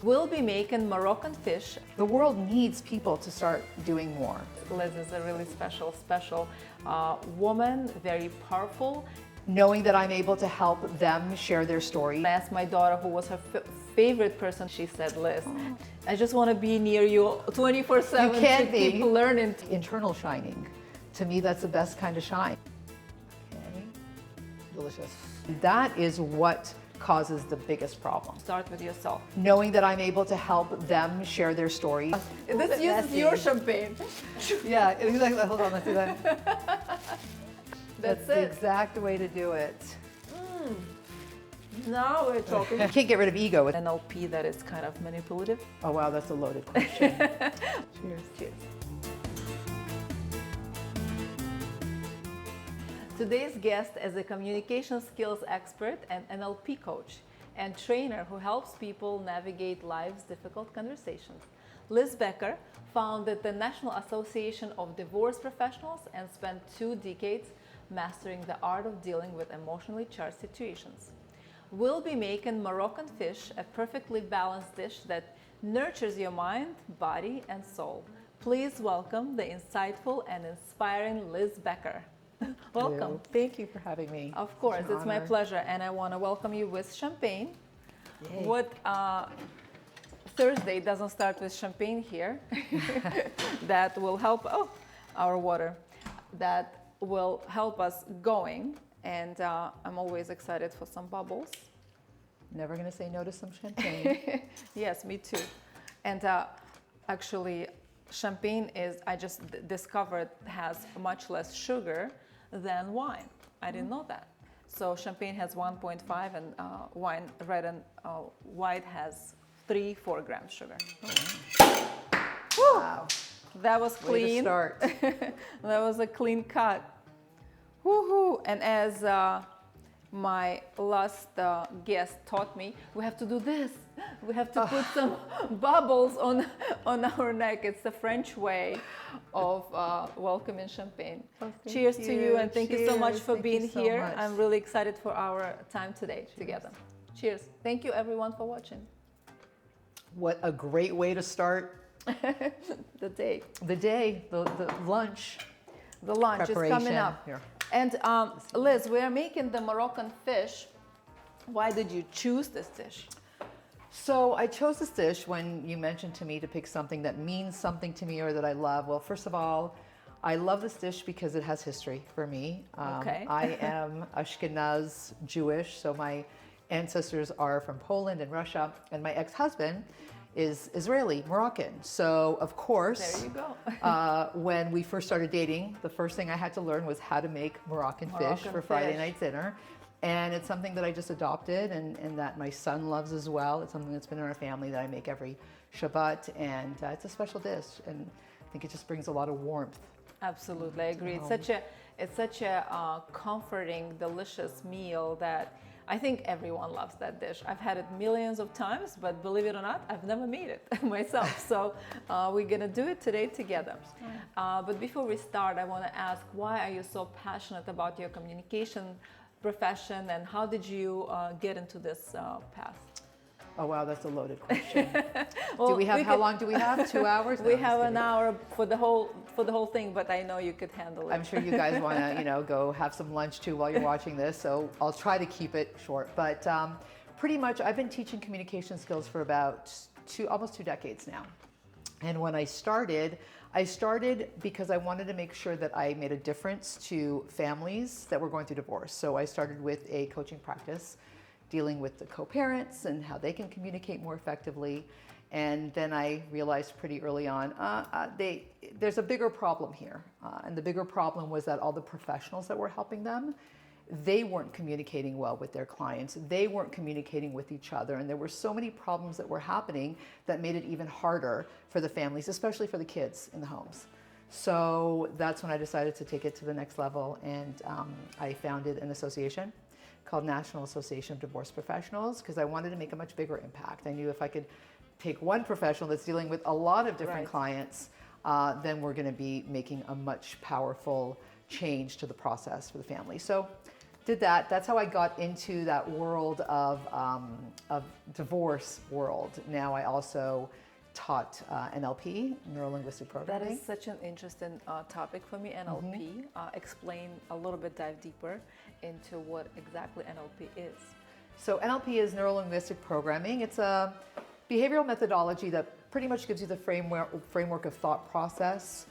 We'll be making Moroccan fish. The world needs people to start doing more. Liz is a really special woman, very powerful. Knowing that I'm able to help them share their story. I asked my daughter who was her favorite person. She said, Liz, I just want to be near you 24/7 You can't to be. keep learning. Internal shining. To me, that's the best kind of shine. Okay. Delicious. That is what causes the biggest problem. Start with yourself. Knowing that I'm able to help them share their story. This uses your champagne. Yeah, exactly. Hold on, let's do that. That's the it. exact way to do it. Now we're talking. You can't get rid of ego. NLP that is kind of manipulative. Oh wow, that's a loaded question. Cheers. Cheers. Today's guest is a communication skills expert and NLP coach and trainer who helps people navigate life's difficult conversations. Liz Becker founded the National Association of Divorce Professionals and spent 2 decades mastering the art of dealing with emotionally charged situations. We'll be making Moroccan fish, a perfectly balanced dish that nurtures your mind, body, and soul. Please welcome the insightful and inspiring Liz Becker. Welcome. Thank you for having me. Of course, It's an it's my honor. pleasure, and I want to welcome you with champagne. Yay. What Thursday doesn't start with champagne here. That will help. Oh, our water. That will help us going, and I'm always excited for some bubbles. Never gonna say no to some champagne. Yes, me too. And actually, champagne is, I just discovered, has much less sugar than wine. I didn't know that. So champagne has 1.5 and wine, red and white, has 3-4 grams sugar. Wow. That was Way to clean. start. That was a clean cut. Woohoo! And as my last guest taught me, we have to do this. We have to put some bubbles on our neck. It's the French way of welcoming champagne. Oh, Cheers to you, and thank you so much Cheers. for Thank you being so here. much. I'm really excited for our time today together. Cheers. Thank you everyone for watching. What a great way to start The day. the day, the lunch. The lunch is coming Preparation. up. Here. And Liz, we are making the Moroccan fish. Why did you choose this dish? So I chose this dish when you mentioned to me to pick something that means something to me or that I love. Well, first of all, I love this dish because it has history for me. Okay. I am Ashkenaz Jewish, so my ancestors are from Poland and Russia, and my ex-husband is Israeli, Moroccan. So of course, There you go. when we first started dating, the first thing I had to learn was how to make Moroccan fish Moroccan for Friday fish. night dinner. And it's something that I just adopted and that my son loves as well. It's something that's been in our family that I make every Shabbat, and it's a special dish, and I think it just brings a lot of warmth. Absolutely, I agree. It's such a comforting, delicious meal that I think everyone loves that dish. I've had it millions of times, but believe it or not, I've never made it myself. So we're gonna do it today together. But before we start, I want to ask, why are you so passionate about your communication profession, and how did you get into this path? Oh wow, that's a loaded question. Well, do we have, how long do we have? 2 hours? No, We I'm just have an kidding. hour for the whole thing, but I know you could handle it. I'm sure you guys want to, go have some lunch too while you're watching this. So I'll try to keep it short. But pretty much, I've been teaching communication skills for about almost 2 decades now. And when I started because I wanted to make sure that I made a difference to families that were going through divorce. So I started with a coaching practice dealing with the co-parents and how they can communicate more effectively. And then I realized pretty early on, there's a bigger problem here. And the bigger problem was that all the professionals that were helping them, they weren't communicating well with their clients. They weren't communicating with each other. And there were so many problems that were happening that made it even harder for the families, especially for the kids in the homes. So that's when I decided to take it to the next level. And I founded an association called National Association of Divorce Professionals, because I wanted to make a much bigger impact. I knew if I could take one professional that's dealing with a lot of different Right. clients, then we're going to be making a much powerful change to the process for the family. So did that. That's how I got into that world of divorce world. Now I also taught NLP, Neuro-Linguistic That Programming. is such an interesting topic for me, NLP. Explain a little bit, dive deeper into what exactly NLP is. So NLP is Neuro-Linguistic Programming. It's a behavioral methodology that pretty much gives you the framework of thought process.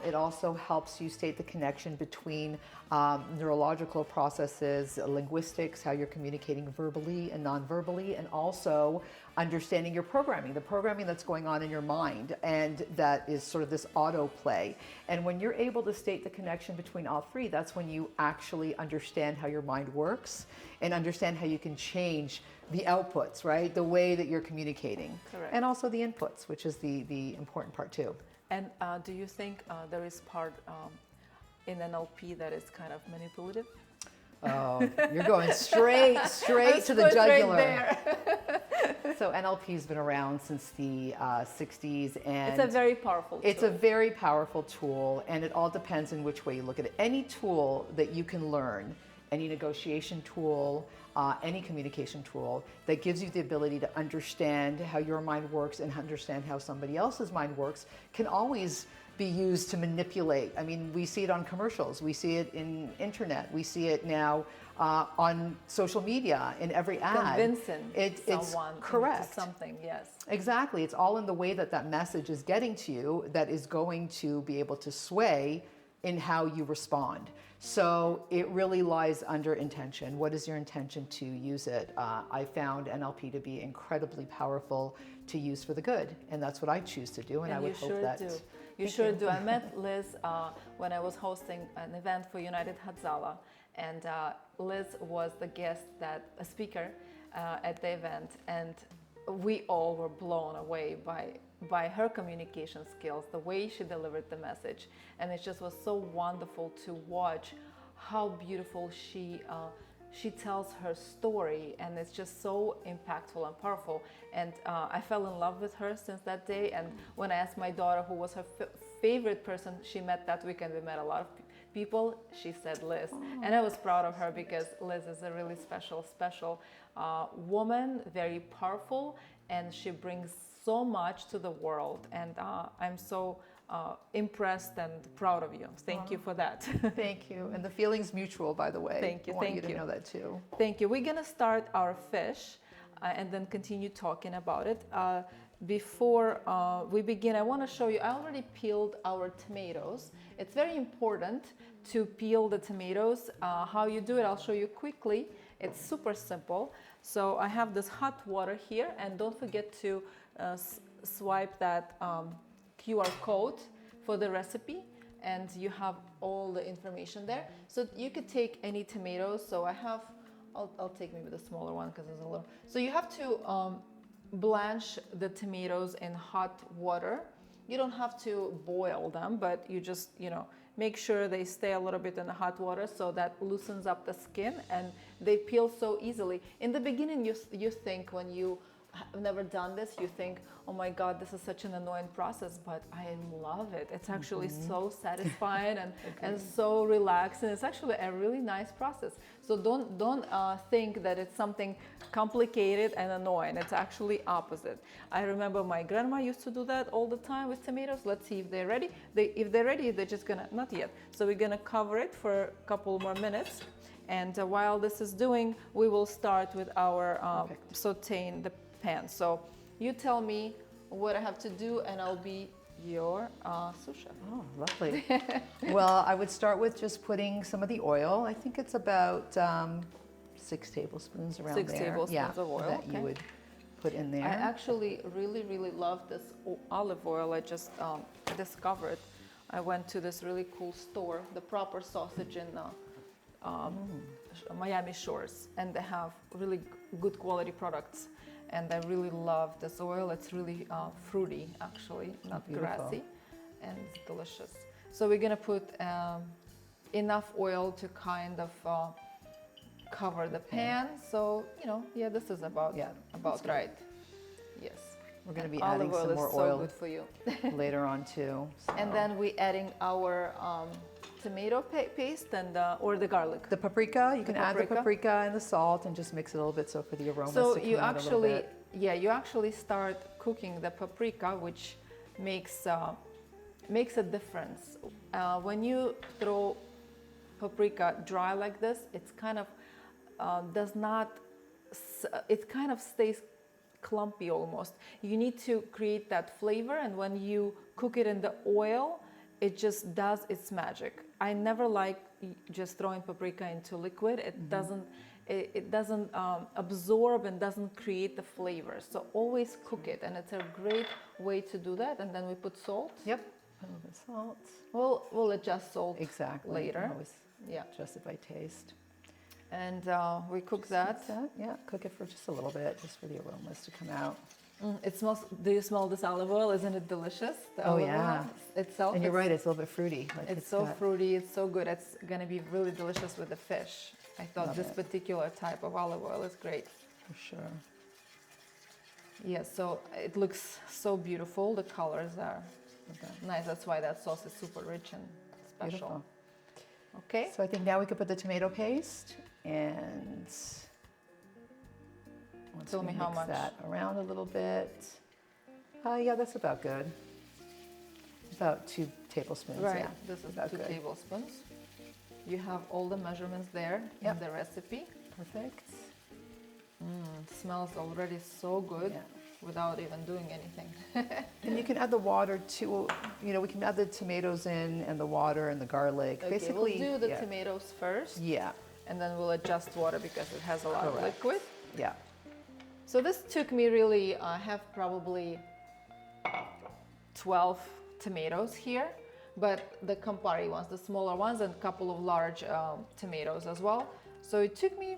It also helps you state the connection between neurological processes, linguistics, how you're communicating verbally and non-verbally, and also understanding your programming, the programming that's going on in your mind, and that is sort of this autoplay. And when you're able to state the connection between all three, that's when you actually understand how your mind works and understand how you can change the outputs, right? The way that you're communicating. Correct. And also the inputs, which is the important part too. And do you think there is part in NLP that is kind of manipulative? Oh, you're going straight to the jugular. So NLP's been around since the 60s, and it's a very powerful tool. It's a very powerful tool, and it all depends on which way you look at it. Any tool that you can learn, any negotiation tool, any communication tool that gives you the ability to understand how your mind works and understand how somebody else's mind works can always be used to manipulate. I mean, we see it on commercials, we see it in internet, we see it now on social media, in every ad. Convincing it's someone correct. into something, yes. Exactly. It's all in the way that that message is getting to you that is going to be able to sway in how you respond. So it really lies under intention. What is your intention to use it? I found NLP to be incredibly powerful to use for the good, and that's what I choose to do. And I would hope that you sure do. I met Liz when I was hosting an event for United Hatzala, and Liz was the guest, a speaker at the event, and we all were blown away by her communication skills, the way she delivered the message, and it just was so wonderful to watch how beautiful she tells her story, and it's just so impactful and powerful. And I fell in love with her since that day. And when I asked my daughter who was her favorite person she met that weekend, we met a lot of people, she said Liz. And I was proud of her because Liz is a really special woman, very powerful, and she brings so much to the world. And I'm so impressed and proud of you. Thank you for that. Thank you. And the feeling's mutual, by the way. Thank you. I want Thank you to know that too. Thank you. We're going to start our fish and then continue talking about it. Before we begin, I want to show you, I already peeled our tomatoes. It's very important to peel the tomatoes. How you do it, I'll show you quickly. It's super simple. So I have this hot water here, and don't forget to swipe that QR code for the recipe, and you have all the information there. So you could take any tomatoes. So I have, I'll take maybe the smaller one because it's a little. So you have to blanch the tomatoes in hot water. You don't have to boil them, but you just, make sure they stay a little bit in the hot water so that loosens up the skin, and they peel so easily. In the beginning, you think, when you have never done this, you think, oh my God, this is such an annoying process, but I love it. It's actually so satisfying and so relaxing. It's actually a really nice process. So don't think that it's something complicated and annoying. It's actually opposite. I remember my grandma used to do that all the time with tomatoes. Let's see if they're ready. If they're ready, they're just gonna, not yet. So we're gonna cover it for a couple more minutes. And while this is doing, we will start with our sauteing the pan. So you tell me what I have to do, and I'll be your sous chef. Oh, lovely. Well, I would start with just putting some of the oil. I think it's about 6 tablespoons around 6 there. tablespoons of oil that you would put in there. I actually really love this olive oil. I just discovered. I went to this really cool store, the Proper Sausage in Miami Shores, and they have really good quality products. And I really love this oil. It's really fruity, actually, not grassy, and it's delicious. So we're gonna put enough oil to kind of cover the pan. So this is about right. Yes. We're gonna be adding some more oil is so oil good for you. later on too. So. And then we're adding our tomato paste and or the garlic. The paprika, you The can add the paprika. paprika and the salt and just mix it a little bit so for the aromas So to come you out a little actually, bit. yeah, you actually start cooking the paprika, which makes a difference. When you throw paprika dry like this, it's kind of it kind of stays clumpy almost. You need to create that flavor, and when you cook it in the oil, it just does its magic. I never like just throwing paprika into liquid. It doesn't absorb and doesn't create the flavor. So always cook it, and it's a great way to do that. And then we put salt. Yep. A little bit of salt. We'll adjust salt Exactly. later. Always Yeah. adjust it by taste. And we cook that. Yeah, cook it for just a little bit, just for the aromas to come out. It smells. Do you smell this olive oil? Isn't it delicious? The Oh, olive yeah. oil itself. And you're right, it's a little bit fruity. Like It's so got- fruity. It's so good. It's gonna be really delicious with the fish. I thought Love this it. particular type of olive oil is great. For sure. Yeah. So it looks so beautiful. The colors are nice. That's why that sauce is super rich and special. Beautiful. Okay. So I think now we could put the tomato paste and once Tell we me how mix much. that around a little bit. Yeah, that's about good. About 2 tablespoons. Right. Yeah, This is about 2 good. tablespoons. You have all the measurements there Yep. in the recipe. Perfect. It smells already so good Yeah. without even doing anything. And you can add the water too. You know, we can add the tomatoes in and the water and the garlic. Okay, Basically, we'll do the yeah. tomatoes first, Yeah, and then we'll adjust water because it has a lot of Correct. liquid. yeah. So this took me really, I have probably 12 tomatoes here, but the Campari ones, the smaller ones, and a couple of large tomatoes as well. So it took me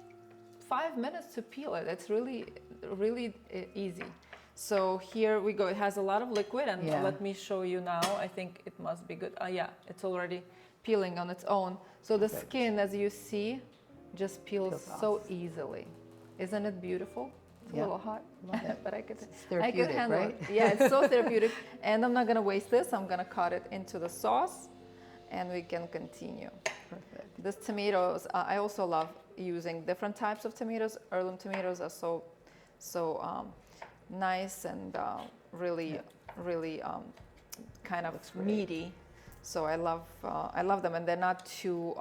5 minutes to peel it. It's really, really easy. So here we go. It has a lot of liquid, and Yeah. let me show you now. I think it must be good. Yeah, it's already peeling on its own. So the Perfect. skin, as you see, just peels Peels so off. easily. Isn't it beautiful? It's Yeah. a little hot, Love it. but I could therapeutic, handle right? it. Yeah, it's so therapeutic. And I'm not gonna waste this. I'm gonna cut it into the sauce, and we can continue. Perfect. These tomatoes, I also love using different types of tomatoes. Heirloom tomatoes are so nice and really kind of Looks great. meaty. So I love them, and they're not too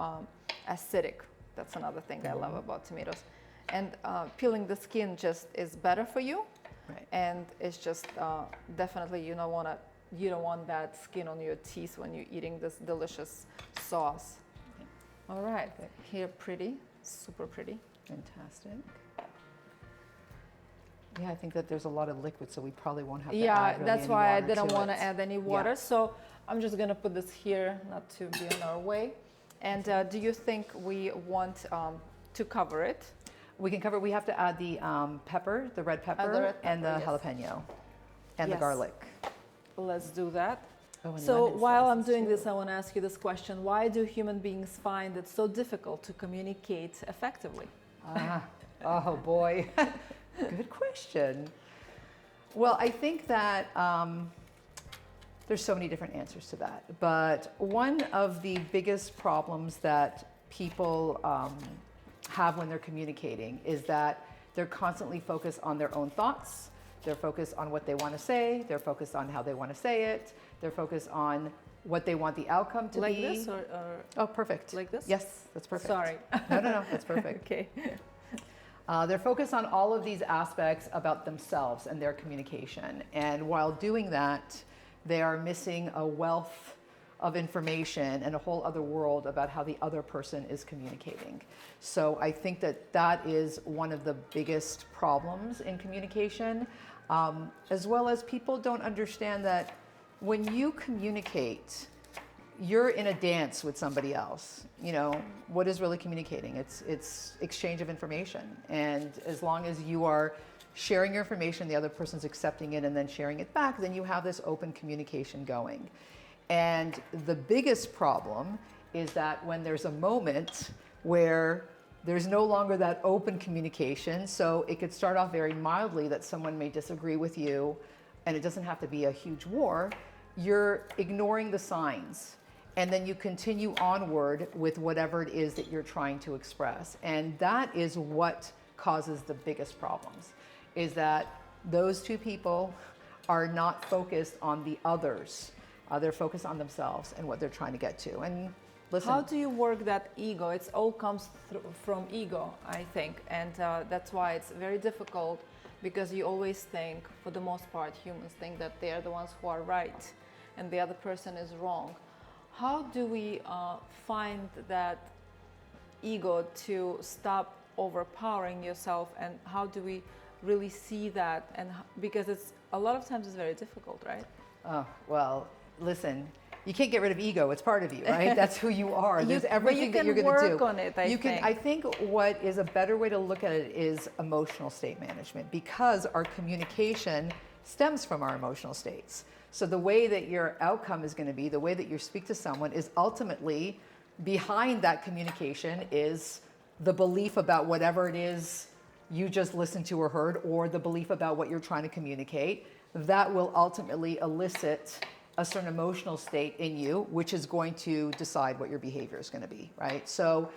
acidic. That's another thing I love about tomatoes. And peeling the skin just is better for you, Right. and it's just definitely you don't want that skin on your teeth when you're eating this delicious sauce. All right, here pretty, super pretty. Fantastic. Yeah, I think that there's a lot of liquid, so we probably won't have to Yeah, add really that's any why I water didn't to want it. to add any water. So I'm just gonna put this here, not to be in our way. And do you think we want to cover it? We can cover. We have to add the pepper, the red pepper, red and the pepper, yes. jalapeno, and the Yes. garlic. Let's do that. Oh, and So lemon while I'm slices, doing too. this, I want to ask you this question: why do human beings find it so difficult to communicate effectively? Oh boy, good question. Well, I think that there's so many different answers to that. But one of the biggest problems that people have when they're communicating is that they're constantly focused on their own thoughts. They're focused on what they want to say. They're focused on how they want to say it. They're focused on what they want the outcome to Like be. this, or Oh, perfect. like this? Yes, that's perfect. Sorry. No, that's perfect. Okay. They're focused on all of these aspects about themselves and their communication. And while doing that, they are missing a wealth of information and a whole other world about how the other person is communicating. So I think that that is one of the biggest problems in communication, as well as people don't understand that when you communicate, you're in a dance with somebody else. You know, what is really communicating? It's exchange of information. And as long as you are sharing your information, the other person's accepting it and then sharing it back, then you have this open communication going. And the biggest problem is that when there's a moment where there's no longer that open communication, so it could start off very mildly that someone may disagree with you, and it doesn't have to be a huge war, you're ignoring the signs. and then you continue onward with whatever it is that you're trying to express. And that is what causes the biggest problems, is that those two people are not focused on the others. They're focused on themselves and what they're trying to get to. And listen. How do you work that ego? It all comes from ego, I think. And that's why it's very difficult, because you always think, for the most part, humans think that they are the ones who are right and the other person is wrong. How do we find that ego to stop overpowering yourself, and how do we really see that? And because it's a lot of times it's very difficult, right? Oh, well, listen, you can't get rid of ego. It's part of you, right? That's who you are. There's everything that you're going to do. You can work on it, I think. I think what is a better way to look at it is emotional state management, because our communication stems from our emotional states. So the way that your outcome is going to be, the way that you speak to someone, is ultimately behind that communication is the belief about whatever it is you just listened to or heard, or the belief about what you're trying to communicate. That will ultimately elicit a certain emotional state in you, which is going to decide what your behavior is going to be, right? So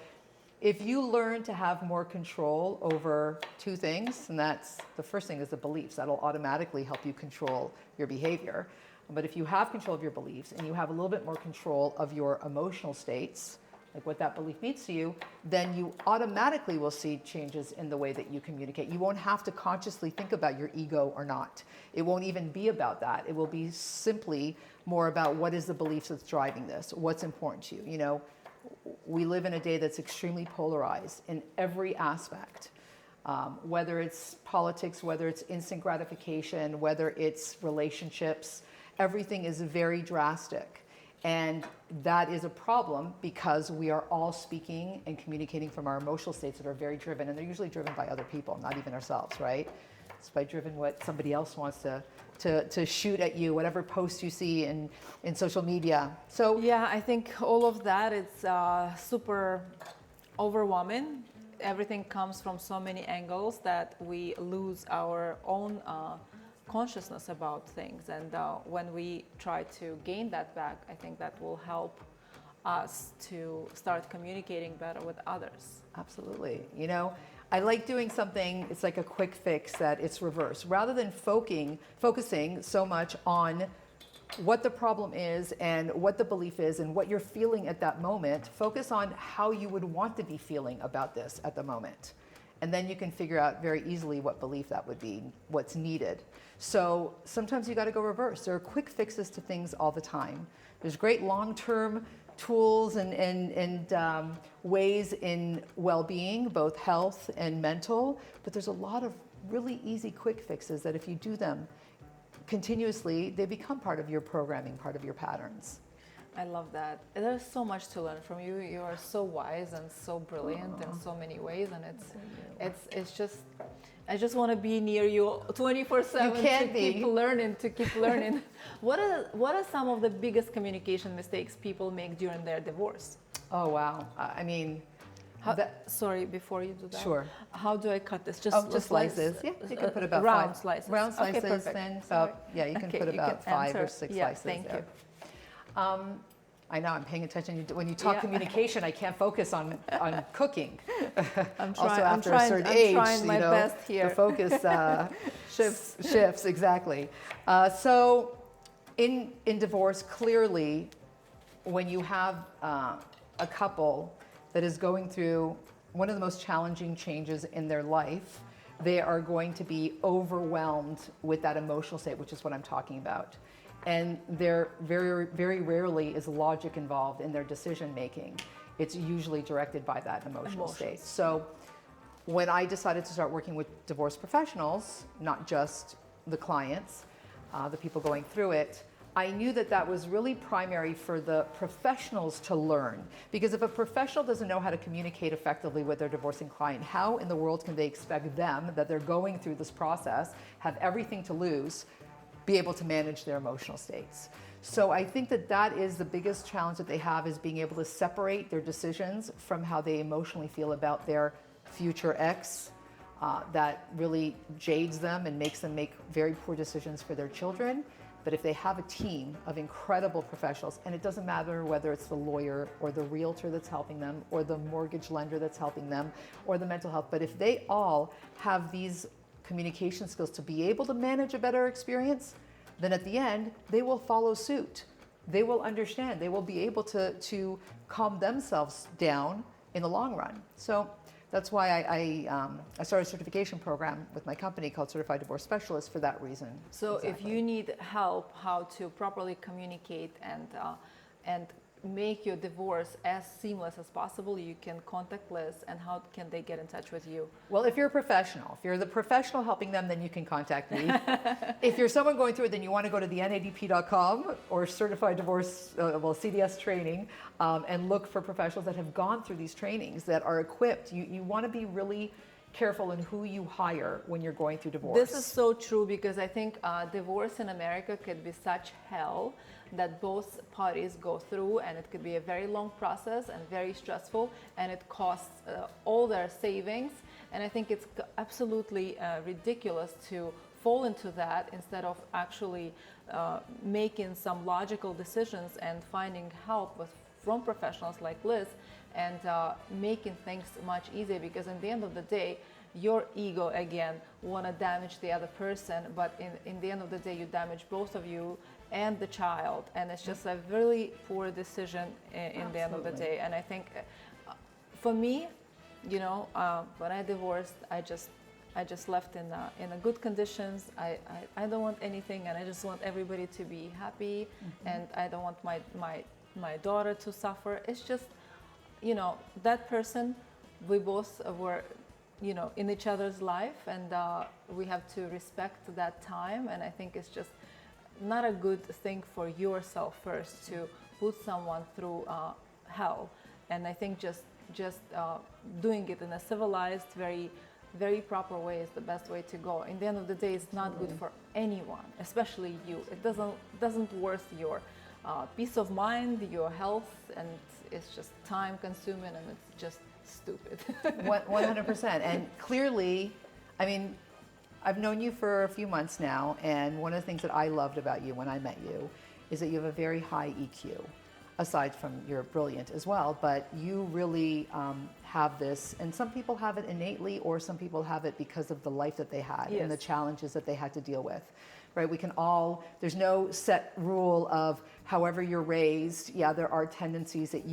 if you learn to have more control over two things, and that's the first thing is the beliefs, that'll automatically help you control your behavior. But if you have control of your beliefs and you have a little bit more control of your emotional states, like what that belief means to you, then you automatically will see changes in the way that you communicate. You won't have to consciously think about your ego or not. It won't even be about that. It will be simply more about what is the beliefs that's driving this, what's important to you. You know, we live in a day that's extremely polarized in every aspect, whether it's politics, whether it's instant gratification, whether it's relationships. Everything is very drastic. And that is a problem, because we are all speaking and communicating from our emotional states that are very driven, and they're usually driven by other people, not even ourselves, right? It's by driven what somebody else wants to shoot at you, whatever post you see in social media. So yeah, I think all of that is super overwhelming. Everything comes from so many angles that we lose our own consciousness about things, and when we try to gain that back, I think that will help us to start communicating better with others. Absolutely. You know, I like doing something, it's like a quick fix that it's reverse. Rather than focusing so much on what the problem is and what the belief is and what you're feeling at that moment, focus on how you would want to be feeling about this at the moment. And then you can figure out very easily what belief that would be, what's needed. So sometimes you got to go reverse. There are quick fixes to things all the time. There's great long-term tools and ways in well-being, both health and mental, but there's a lot of really easy quick fixes that if you do them continuously, they become part of your programming, part of your patterns. I love that. There's so much to learn from you. You are so wise and so brilliant in so many ways, and it's just, I just want to be near you 24/7 to keep learning. What are some of the biggest communication mistakes people make during their divorce? Oh wow! I mean, sorry, before you do that. Sure. How do I cut this? Just slices. Yeah, you can put about round 5 slices. Round slices, okay, then about you can put about 5 or 6 slices. Thank you. I know, I'm paying attention. When you talk communication, I can't focus on cooking. I'm trying my best here. The focus shifts, exactly. So in divorce, clearly, when you have a couple that is going through one of the most challenging changes in their life, they are going to be overwhelmed with that emotional state, which is what I'm talking about. And there very, very rarely is logic involved in their decision making. It's usually directed by that emotional state. So when I decided to start working with divorce professionals, not just the clients, the people going through it, I knew that that was really primary for the professionals to learn. Because if a professional doesn't know how to communicate effectively with their divorcing client, how in the world can they expect them, that they're going through this process, have everything to lose, be able to manage their emotional states? So I think that that is the biggest challenge that they have, is being able to separate their decisions from how they emotionally feel about their future ex. That really jades them and makes them make very poor decisions for their children. But if they have a team of incredible professionals, and it doesn't matter whether it's the lawyer or the realtor that's helping them or the mortgage lender that's helping them or the mental health, but if they all have these communication skills to be able to manage a better experience, then at the end, they will follow suit. They will understand. They will be able to calm themselves down in the long run. So that's why I started a certification program with my company called Certified Divorce Specialist for that reason. So exactly. If you need help how to properly communicate and make your divorce as seamless as possible, you can contact Liz. And how can they get in touch with you? Well, if you're a professional, if you're the professional helping them, then you can contact me. If you're someone going through it, then you want to go to the NADP.com or Certified Divorce, CDS training, and look for professionals that have gone through these trainings that are equipped. You want to be really careful in who you hire when you're going through divorce. This is so true, because I think divorce in America could be such hell that both parties go through, and it could be a very long process and very stressful, and it costs all their savings. And I think it's absolutely ridiculous to fall into that instead of actually making some logical decisions and finding help from professionals like Liz, and making things much easier, because in the end of the day, your ego again want to damage the other person, but in the end of the day, you damage both of you and the child, and it's just a really poor decision in the end of the day. And I think for me, when I divorced, I just left in a good conditions. I don't want anything, and I just want everybody to be happy, and I don't want my daughter to suffer. It's just, that person, we both were, in each other's life, and we have to respect that time. And I think it's just not a good thing for yourself first to put someone through hell. And I think just doing it in a civilized, very, very proper way is the best way to go. In the end of the day, it's not good for anyone, especially you. It doesn't worth your peace of mind, your health, and it's just time consuming, and it's just stupid. 100%. And clearly, I mean, I've known you for a few months now, and one of the things that I loved about you when I met you is that you have a very high EQ, aside from you're brilliant as well, but you really have this, and some people have it innately, or some people have it because of the life that they had and the challenges that they had to deal with. Right? We can all, there's no set rule of however you're raised. Yeah, there are tendencies that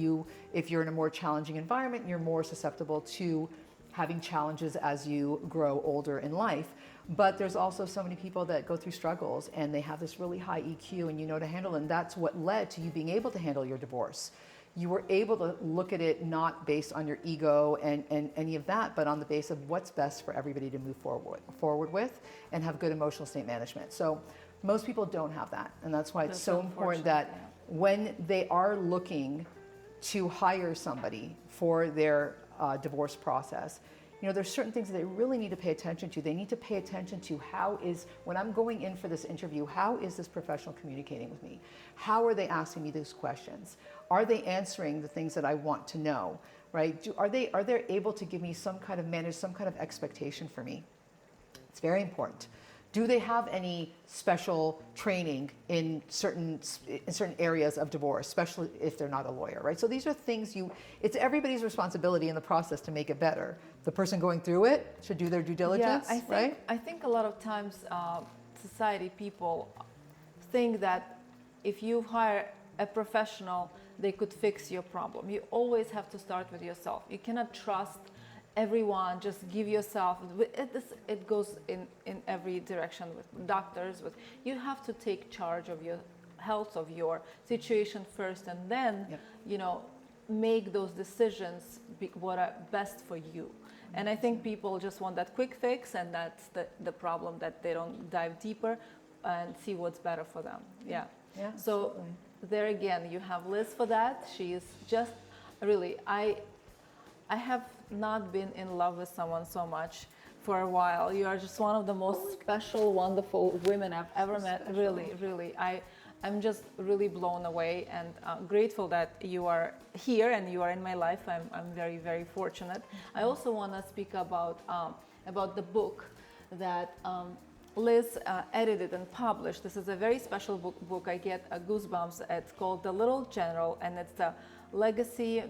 if you're in a more challenging environment, you're more susceptible to having challenges as you grow older in life. But there's also so many people that go through struggles, and they have this really high EQ, and you know to handle it. And that's what led to you being able to handle your divorce. You were able to look at it not based on your ego and any of that, but on the basis of what's best for everybody to move forward with and have good emotional state management. So most people don't have that. And that's why it's so important that when they are looking to hire somebody for their divorce process, there's certain things that they really need to pay attention to. They need to pay attention to when I'm going in for this interview, how is this professional communicating with me? How are they asking me these questions? Are they answering the things that I want to know, right? Are they able to give me some kind of expectation for me? It's very important. Do they have any special training in certain areas of divorce, especially if they're not a lawyer, right? So these are things it's everybody's responsibility in the process to make it better. The person going through it should do their due diligence, right? I think a lot of times society people think that if you hire a professional, they could fix your problem. You always have to start with yourself. You cannot trust everyone, just give yourself. It goes in every direction with doctors. You have to take charge of your health, of your situation first, and then make those decisions what are best for you. And I think people just want that quick fix, and that's the problem, that they don't dive deeper and see what's better for them. Yeah. So there again, you have Liz for that. She is just really, I have not been in love with someone so much for a while. You are just one of the most special, wonderful women I've ever met. Really, really. I'm just really blown away, and grateful that you are here and you are in my life. I'm very, very fortunate. I also want to speak about the book that Liz edited and published. This is a very special book. I get goosebumps. It's called The Little General, and it's a legacy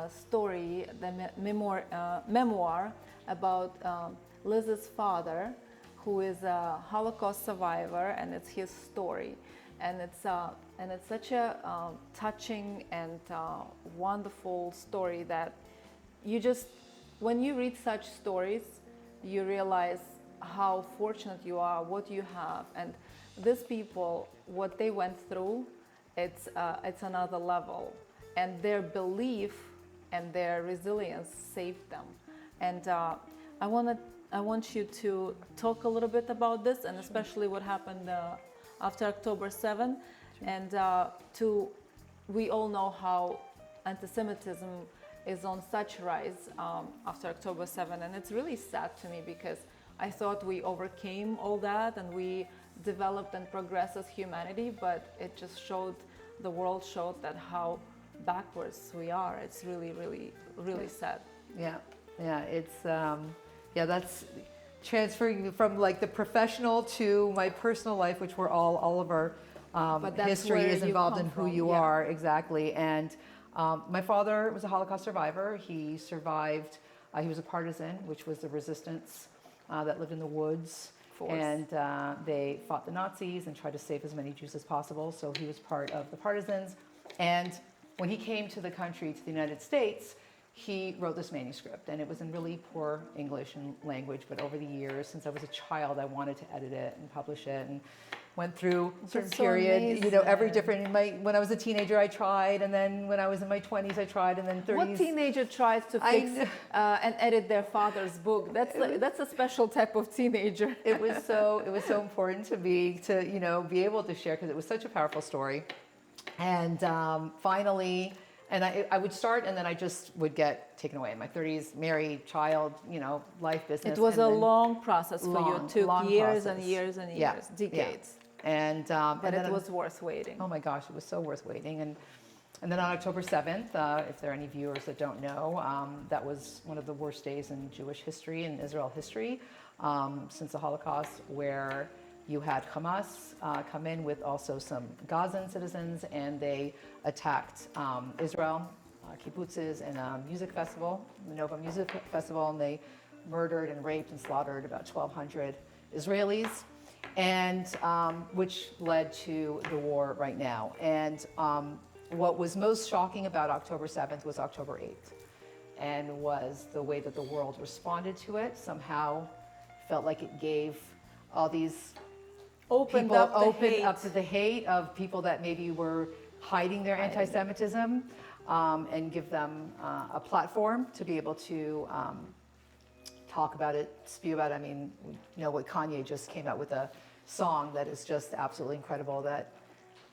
story, the memoir about Liz's father, who is a Holocaust survivor, and it's his story. And it's such a touching and wonderful story that you just, when you read such stories, you realize how fortunate you are, what you have, and these people, what they went through, it's another level, and their belief and their resilience saved them. And I want you to talk a little bit about this, and especially what happened after October 7, and we all know how anti-Semitism is on such rise after October 7, and it's really sad to me because I thought we overcame all that and we developed and progressed as humanity, but it just showed, the world showed that how backwards we are. It's really, really, really sad. Yeah, it's that's transferring from like the professional to my personal life, which we're all of our history is involved in who you are, exactly. And my father was a Holocaust survivor. He survived. He was a partisan, which was the resistance that lived in the woods. And they fought the Nazis and tried to save as many Jews as possible. So he was part of the partisans. And when he came to the country, to the United States, he wrote this manuscript, and it was in really poor English and language. But over the years, since I was a child, I wanted to edit it and publish it, and went through a certain period, every different. When I was a teenager, I tried, and then when I was in my 20s, I tried, and then 30s. What teenager tries to fix and edit their father's book? That's a special type of teenager. It was so important to be able to share, because it was such a powerful story. And finally, and I would start, and then I just would get taken away. In my 30s, married, child, life, business. It was a long process for you. It took years and years and years, Yeah. decades. And but it was worth waiting. Oh my gosh, it was so worth waiting. And then on October 7th, if there are any viewers that don't know, that was one of the worst days in Jewish history and Israel history since the Holocaust, where you had Hamas come in with also some Gazan citizens, and they attacked Israel, kibbutzes, and a music festival, the Nova Music Festival, and they murdered and raped and slaughtered about 1,200 Israelis, and which led to the war right now. And what was most shocking about October 7th was October 8th, and was the way that the world responded to it. Somehow felt like it gave all these opened up to the hate of people that maybe were hiding their anti-Semitism, and give them a platform to be able to talk about it, spew about it. I mean, what Kanye just came out with a song that is just absolutely incredible, that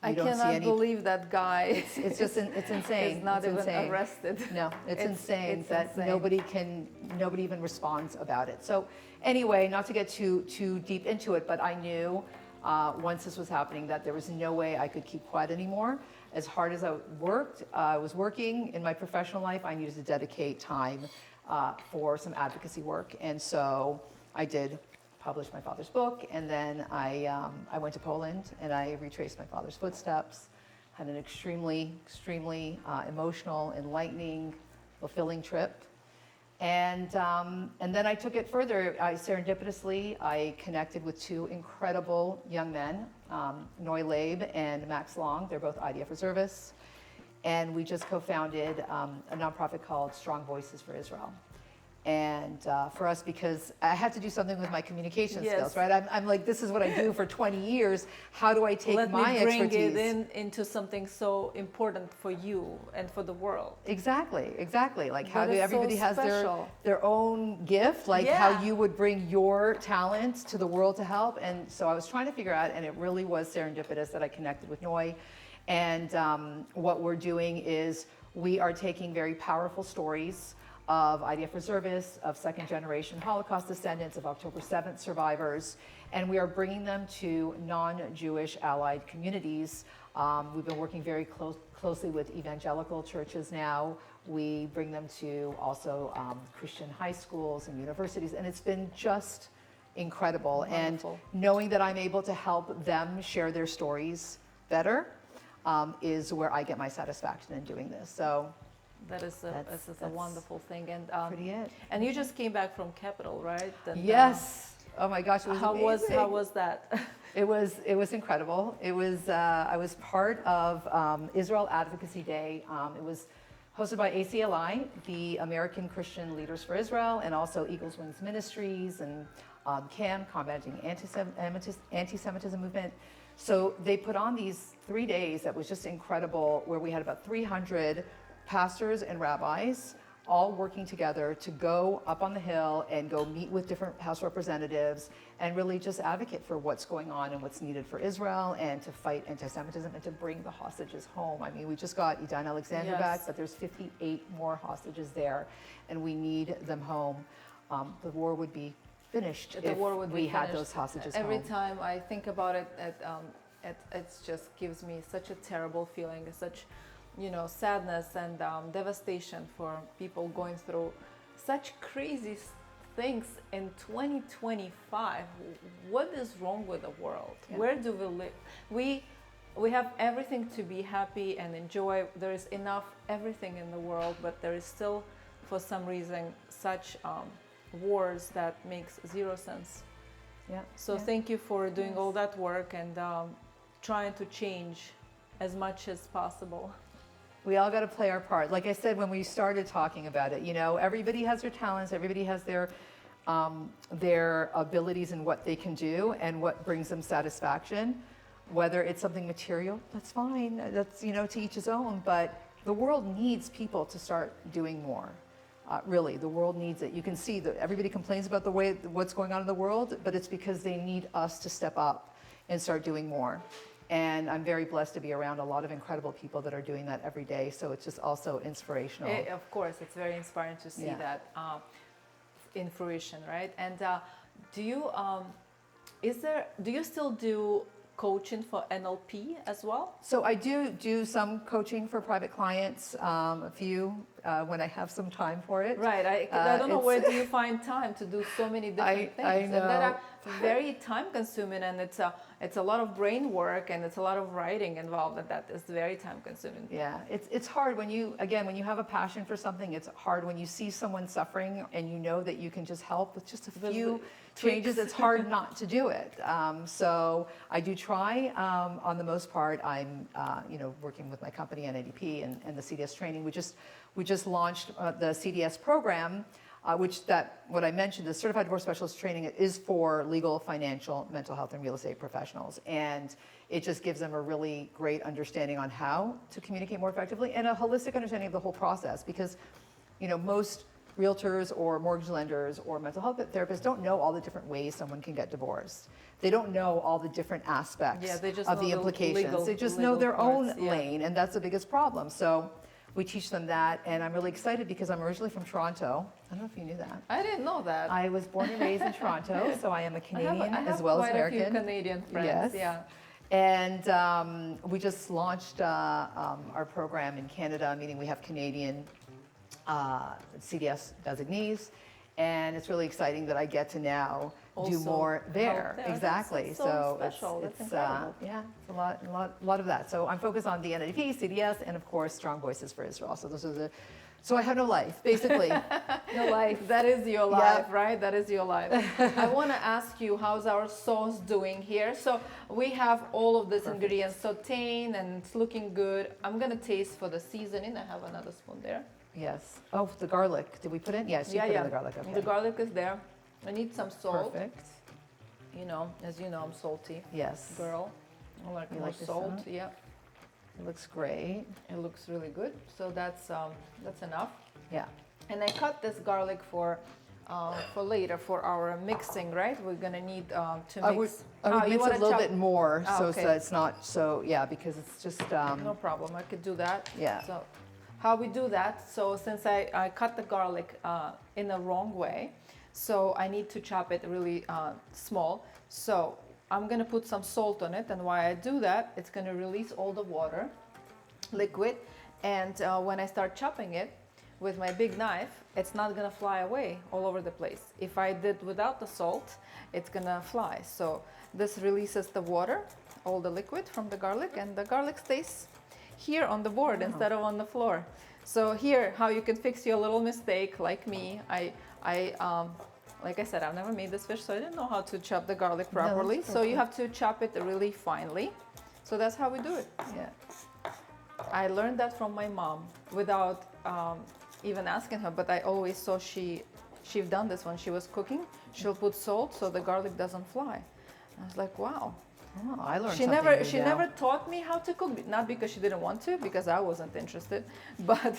I cannot believe that guy. It's just it's insane. He's not it's even insane. arrested. No, it's insane that insane. nobody even responds about it. So anyway, not to get too deep into it, but I knew once this was happening that there was no way I could keep quiet anymore. As hard as I was working in my professional life, I needed to dedicate time for some advocacy work. And so I did publish my father's book, and then I went to Poland and I retraced my father's footsteps. Had an extremely emotional, enlightening, fulfilling trip. And then I took it further. Serendipitously, I connected with two incredible young men, Noy Leib and Max Long. They're both IDF reservists. And we just co-founded a nonprofit called Strong Voices for Israel. And for us, because I had to do something with my communication skills, right? I'm like, this is what I do for 20 years. How do I take my expertise? Let me bring it into something so important for you and for the world. Exactly. Like how everybody has special. their own gift, like how you would bring your talents to the world to help. And so I was trying to figure out, and it really was serendipitous that I connected with Noy. And what we're doing is we are taking very powerful stories of IDF reservists, of second-generation Holocaust descendants, of October 7th survivors, and we are bringing them to non-Jewish allied communities. We've been working very closely with evangelical churches now. We bring them to also Christian high schools and universities, and it's been just incredible. Wonderful. And knowing that I'm able to help them share their stories better is where I get my satisfaction in doing this. So This is a wonderful thing. And pretty it. And you just came back from Capital, right? And, Yes. Oh my gosh, it was amazing. How was that? It was incredible. It was I was part of Israel Advocacy Day. It was hosted by ACLI, the American Christian Leaders for Israel, and also Eagles Wings Ministries and CAM, Combating Anti-Semitism Movement. So they put on these 3 days that was just incredible, where we had about 300 pastors and rabbis all working together to go up on the hill and go meet with different House representatives and really just advocate for what's going on and what's needed for Israel and to fight anti-Semitism and to bring the hostages home. I mean, we just got Edvina Alexander Yes. back, but there's 58 more hostages there, and we need them home. The war would be finished if we had those hostages Every home. time I think about it, it just gives me such a terrible feeling, such sadness and devastation for people going through such crazy things in 2025. What is wrong with the world? Yeah. Where do we live? We have everything to be happy and enjoy. There is enough everything in the world, but there is still, for some reason, such wars that makes zero sense. Yeah. So thank you for doing all that work and trying to change as much as possible. We all got to play our part. Like I said when we started talking about it, everybody has their talents, everybody has their abilities and what they can do and what brings them satisfaction. Whether it's something material, that's fine. That's to each his own. But the world needs people to start doing more. Really, the world needs it. You can see that everybody complains about what's going on in the world, but it's because they need us to step up and start doing more. And I'm very blessed to be around a lot of incredible people that are doing that every day. So it's just also inspirational. Of course, it's very inspiring to see that in fruition, right? And do you still do coaching for NLP as well? So I do some coaching for private clients, a few when I have some time for it. Right. I don't know where do you find time to do so many different things. I know. And that are very time consuming, and it's a lot of brain work and it's a lot of writing involved, and that is very time consuming. Yeah, it's hard when you have a passion for something. It's hard when you see someone suffering and you know that you can just help with just a few changes. It's hard not to do it. So I do try. On the most part, I'm working with my company NADP and the CDS training. We just launched the CDS program. What I mentioned, the Certified Divorce Specialist training is for legal, financial, mental health, and real estate professionals. And it just gives them a really great understanding on how to communicate more effectively and a holistic understanding of the whole process. Because, most realtors or mortgage lenders or mental health therapists don't know all the different ways someone can get divorced. They don't know all the different aspects of the implications. They just know their own lane, and that's the biggest problem. So we teach them that, and I'm really excited because I'm originally from Toronto. I don't know if you knew that. I didn't know that. I was born and raised in Toronto, so I am a Canadian as well as American. I have quite a few Canadian friends. Yes. Yeah. And we just launched our program in Canada, meaning we have Canadian CDS designees, and it's really exciting that I get to now do more there. Exactly. That's so special. It's it's a lot of that. So I'm focused on the NADP, CDS, and of course Strong Voices for Israel. So those are so I have no life, basically. No life. That is your life, right? That is your life. I want to ask you, how's our sauce doing here? So we have all of these ingredients sauteing and it's looking good. I'm going to taste for the seasoning. I have another spoon there. Yes. Oh, the garlic. Did we put in? Yes, you put in the garlic. Okay. The garlic is there. I need some salt. Perfect. As you know, I'm salty. Yes. Girl. I like more salt. Yeah. It looks great. It looks really good. So that's enough. Yeah. And I cut this garlic for later for our mixing, right? We're gonna need to mix. I would mix it a little bit more, so it's not because it's just. No problem. I could do that. Yeah. So how we do that? So since I cut the garlic in the wrong way, so I need to chop it really small. So I'm going to put some salt on it, and while I do that, it's going to release all the water, liquid, and when I start chopping it, with my big knife, it's not gonna fly away all over the place. If I did without the salt, it's gonna fly. So this releases the water, all the liquid from the garlic, and the garlic stays here on the board instead of on the floor. So here, how you can fix your little mistake, like me. Like I said, I've never made this fish, so I didn't know how to chop the garlic properly. So you have to chop it really finely. So that's how we do it. Yeah. I learned that from my mom without even asking her, but I always saw she'd done this when she was cooking. She'll put salt so the garlic doesn't fly. I was like, wow. Oh, I learned She never taught me how to cook, not because she didn't want to, because I wasn't interested, but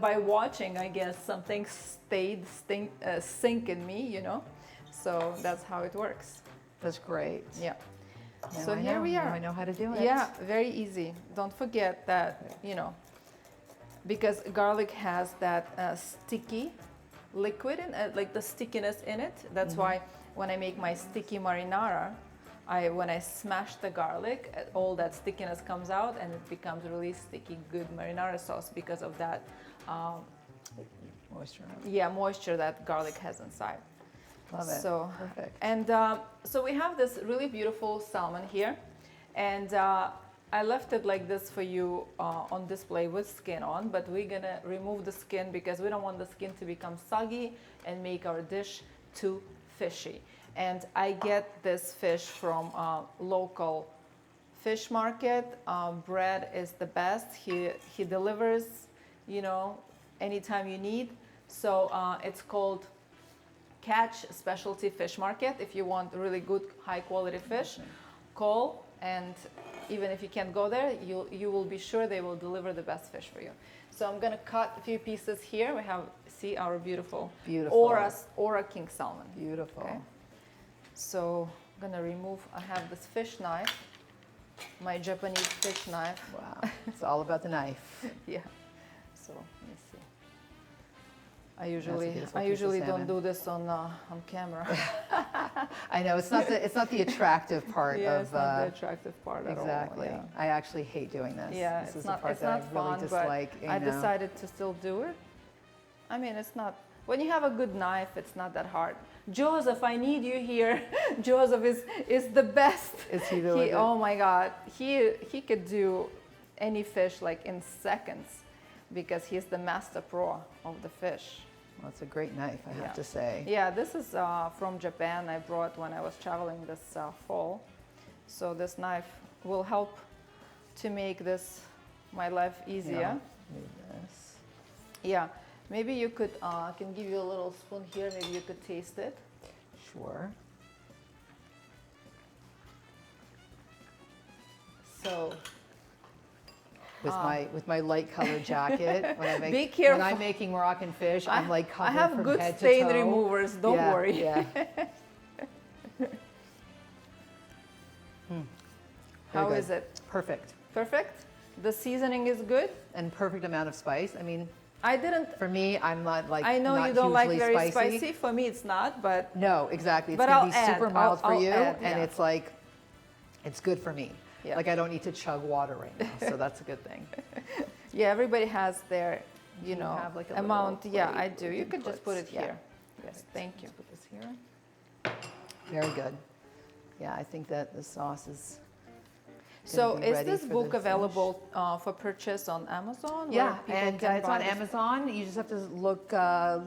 by watching, I guess something sink in me, you know. So that's how it works. That's great. Yeah. Now So here we are. Now I know how to do it. Yeah, very easy. Don't forget that, you know, because garlic has that sticky liquid in it, like the stickiness in it. That's why when I make my sticky marinara, when I smash the garlic, all that stickiness comes out and it becomes really sticky, good marinara sauce because of that Moisture. yeah, moisture that garlic has inside. Love it. So perfect. And so we have this really beautiful salmon here, and I left it like this for you on display with skin on, but we're gonna remove the skin because we don't want the skin to become soggy and make our dish too fishy. And I get this fish from a local fish market. Brad is the best. He delivers, you know, anytime you need. So it's called Catch Specialty Fish Market. If you want really good, high quality fish, call, and even if you can't go there, you will be sure they will deliver the best fish for you. So I'm gonna cut a few pieces here. We have, see our beautiful Ora king salmon. Beautiful. Okay. So I'm gonna remove, I have this fish knife, my Japanese fish knife. Wow, it's all about the knife. Yeah, so let me see. I usually don't do this on camera. I know, it's not the attractive part yeah, of. it's not the attractive part at all. Exactly. Yeah. I actually hate doing this. Yeah, this it's is not, the part it's that not I fun, really dislike. but I decided to still do it. I mean, it's not, when you have a good knife, it's not that hard. Joseph, I need you here. Joseph is the best. Is he doing it? Oh my God, he could do any fish like in seconds because he's the master pro of the fish. Well, it's a great knife, I have to say. Yeah, this is from Japan. I brought when I was traveling this fall. So this knife will help to make my life easier. Yeah, need this. Yeah, maybe you could, I can give you a little spoon here. Maybe you could taste it. Sure. So. With my light colored jacket, Be careful. When I'm making Moroccan fish, I'm like covered I have from good head stain to toe. removers. Don't worry. Yeah. How is it? Perfect. Perfect. The seasoning is good. And perfect amount of spice. I mean, I didn't. for me, I'm not like. I know not you don't like hugely very spicy. For me, it's not. But no, exactly. It's But gonna I'll be add. super mild for I'll you, add, and yeah. it's like, it's good for me. Yeah. Like I don't need to chug water right now, so that's a good thing. yeah, everybody has their, you know, have like a amount. little Yeah, plate I do. You could just put it yeah. here. Yes, thank you. Let's put this here. Very good. Yeah, I think that the sauce is. So be is ready this for the book fish. available for purchase on Amazon? Yeah, where people and can it's buy on this? Amazon. You just have to look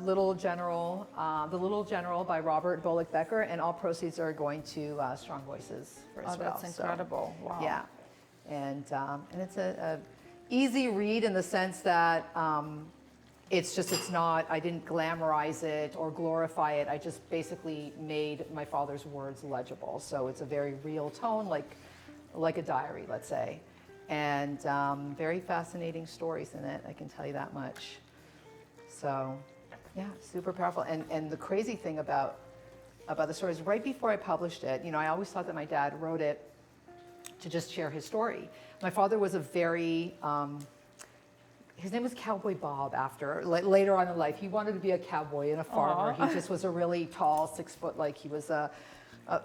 Little General, The Little General by Robert Bullock Becker, and all proceeds are going to Strong Voices for Oh, Israel. that's incredible. Wow. Yeah, and it's a easy read in the sense that it's not, I didn't glamorize it or glorify it. I just basically made my father's words legible. So it's a very real tone, like a diary, let's say. And very fascinating stories in it, I can tell you that much. So yeah, super powerful. And the crazy thing about the stories, right before I published it, I always thought that my dad wrote it to just share his story. My father was a very, his name was Cowboy Bob later on in life. He wanted to be a cowboy and a farmer. Aww. He just was a really tall, 6 foot, like he was a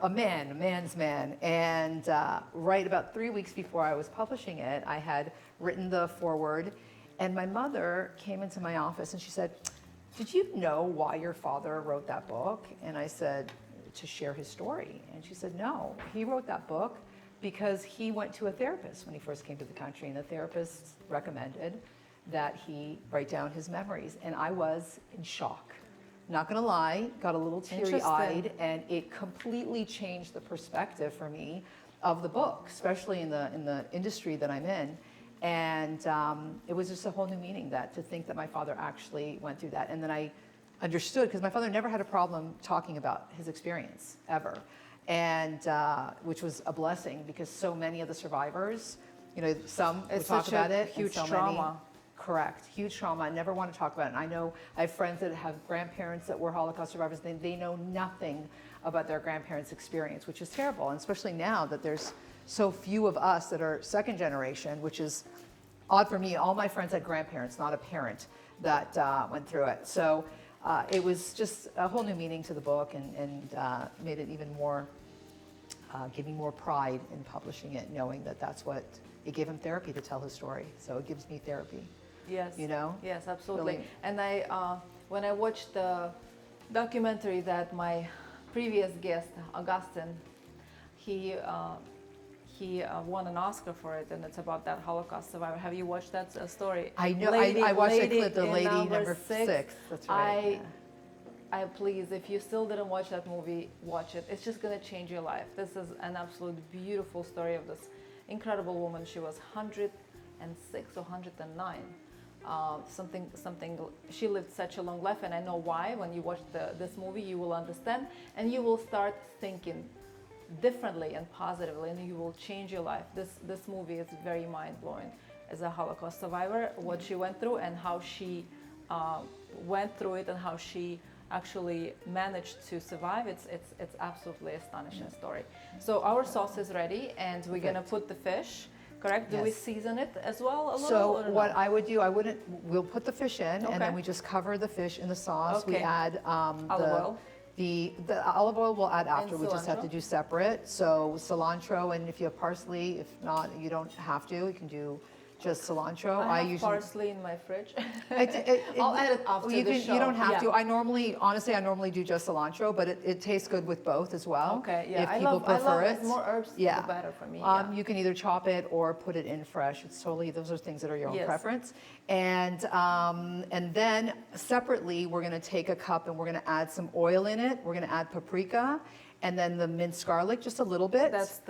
man's man. And right about 3 weeks before I was publishing it, I had written the foreword And my mother came into my office and she said, "Did you know why your father wrote that book?" And I said, "To share his story." And she said, "No, he wrote that book because he went to a therapist when he first came to the country, and the therapist recommended that he write down his memories." And I was in shock. Not gonna lie, got a little teary-eyed, and it completely changed the perspective for me of the book, especially in the industry that I'm in. And it was just a whole new meaning, that to think that my father actually went through that. And then I understood, because my father never had a problem talking about his experience, ever. And which was a blessing, because so many of the survivors, you know, some would talk about it. Huge and so trauma. Many, correct, huge trauma. I never want to talk about it. And I know I have friends that have grandparents that were Holocaust survivors. They know nothing about their grandparents' experience, which is terrible. And especially now that there's so few of us that are second generation, which is odd for me. All my friends had grandparents, not a parent that went through it. So it was just a whole new meaning to the book, and made it even more, gave me more pride in publishing it, knowing that that's what, it gave him therapy to tell his story. So it gives me therapy. Yes. You know? Yes, absolutely. Really. And I, when I watched the documentary that my previous guest, Augustine, he won an Oscar for it, and it's about that Holocaust survivor. Have you watched that story? I know. I watched the clip, the lady number six. That's right. I please, if you still didn't watch that movie, watch it. It's just gonna change your life. This is an absolute beautiful story of this incredible woman. She was 106 or 109. Something. She lived such a long life, and I know why. When you watch this movie, you will understand, and you will start thinking differently and positively, and you will change your life. This movie is very mind-blowing. As a Holocaust survivor, what she went through and how she went through it, and how she actually managed to survive. It's absolutely astonishing story. So our sauce is ready, and we're gonna put the fish. Correct? Do we season it as well a little? So what I would do, we'll put the fish in, and then we just cover the fish in the sauce. Okay. We add olive oil. The olive oil we'll add after. And We just have to do separate. So cilantro, and if you have parsley, if not, you don't have to. You can do just cilantro. I have usually parsley in my fridge. I'll add it after the show. You don't have to. I normally do just cilantro, but it tastes good with both as well. Okay, yeah. If people prefer it. More herbs, the better for me. You can either chop it or put it in fresh. It's totally, those are things that are your own preference. And then separately, we're gonna take a cup and we're gonna add some oil in it. We're gonna add paprika, and then the minced garlic, just a little bit. That's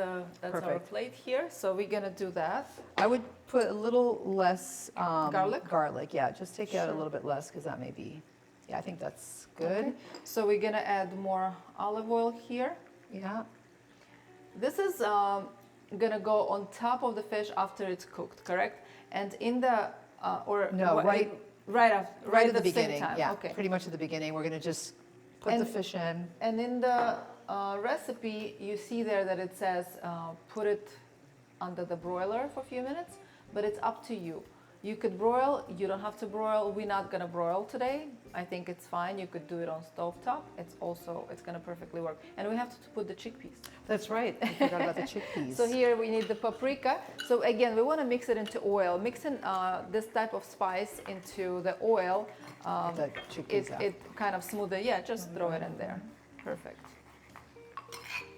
our plate here. So we're gonna do that. I would put a little less garlic. Garlic, yeah. Just take out a little bit less, because that may be. Yeah, I think that's good. Okay. So we're gonna add more olive oil here. Yeah. This is gonna go on top of the fish after it's cooked, correct? And in the right at the beginning. same time. Yeah, Okay. pretty much at the beginning. We're gonna just put the fish in. And in the recipe, you see there that it says put it under the broiler for a few minutes, but it's up to you. You could broil, you don't have to broil. We're not gonna broil today. I think it's fine. You could do it on stovetop. It's gonna perfectly work. And we have to put the chickpeas. That's right. I forgot about the chickpeas. So here we need the paprika. So again, we wanna mix it into oil. Mixing this type of spice into the oil, the chickpeas out. it kind of smoother. Yeah, just throw it in there. Perfect.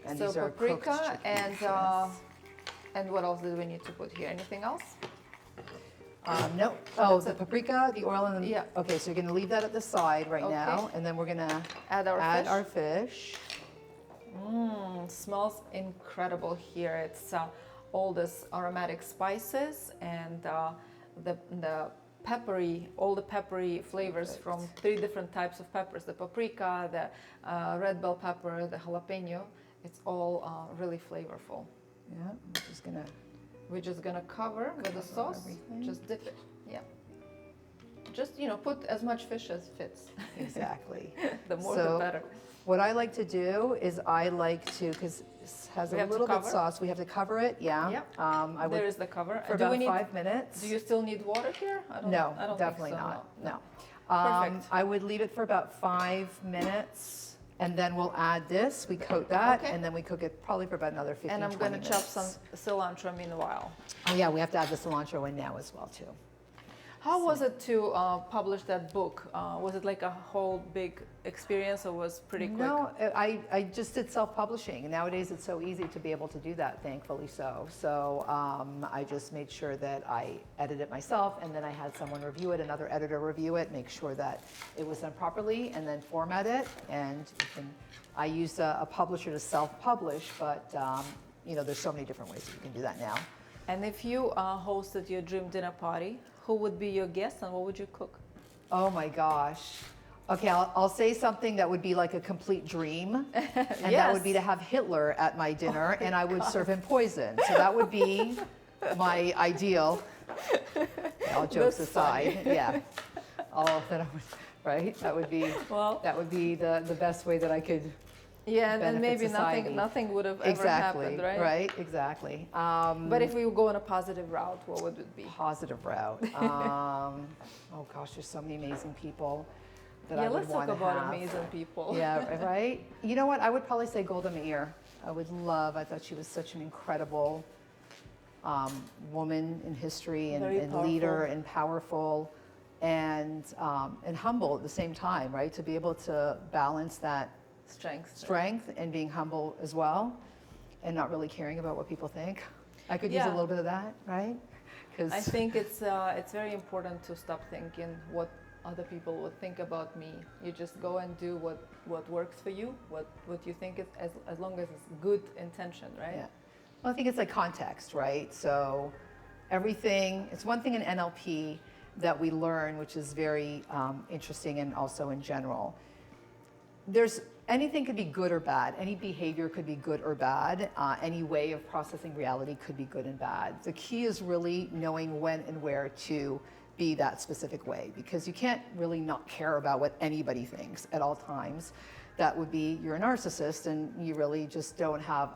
And so these are paprika cooked chickpeas, and what else do we need to put here? Anything else? No. Oh, the paprika, the oil, and the... Yeah. Okay, so you're going to leave that at the side right now, and then we're going to add our fish. Smells incredible here. It's all this aromatic spices and the peppery, all the peppery flavors from 3 different types of peppers: the paprika, the red bell pepper, the jalapeno. It's all really flavorful. Yeah, We're just gonna cover with the sauce. Everything. Just dip it. Yeah. Just put as much fish as fits. Exactly. The more the better. What I like to do is because this has a little bit of sauce. We have to cover it. Yeah. Yep. There is the cover. For about 5 minutes. Do you still need water here? I don't definitely think so, not. No. Perfect. I would leave it for about 5 minutes. And then we'll add this, we coat that, and then we cook it probably for about another 15, And I'm 20 going to chop some cilantro meanwhile. Oh yeah, we have to add the cilantro in now as well too. How was it to publish that book? Was it like a whole big experience, or was pretty quick? No, I just did self-publishing, and nowadays it's so easy to be able to do that, thankfully so. So I just made sure that I edited it myself, and then I had someone review it, another editor review it, make sure that it was done properly, and then format it. And I used a publisher to self-publish, but you know, there's so many different ways that you can do that now. And if you hosted your dream dinner party, who would be your guest and what would you cook? Oh my gosh. Okay, I'll say something that would be like a complete dream, and Yes. that would be to have Hitler at my dinner, and I would serve him poison. So that would be my ideal. All jokes That's aside, funny. yeah. All that I would, right? That would be the best way that I could. Yeah, and then benefit maybe society. nothing would have ever Exactly. happened, right? Right. Exactly. But if we go on a positive route, what would it be? Positive route. Oh gosh, there's so many amazing people that I Yeah, would let's talk want to about have. amazing people. Yeah, right? You know what? I would probably say Golda Meir. I thought she was such an incredible woman in history, and leader, and powerful, and humble at the same time, right? To be able to balance that strength and being humble as well, and not really caring about what people think. I could use a little bit of that, right? Because I think it's very important to stop thinking what other people would think about me. You just go and do what works for you, what you think is, as long as it's good intention, right? Yeah. Well, I think it's like context, right? So everything, it's one thing in NLP that we learn, which is very interesting, and also in general. Anything could be good or bad. Any behavior could be good or bad. Any way of processing reality could be good and bad. The key is really knowing when and where to be that specific way, because you can't really not care about what anybody thinks at all times. That would be, you're a narcissist, and you really just don't have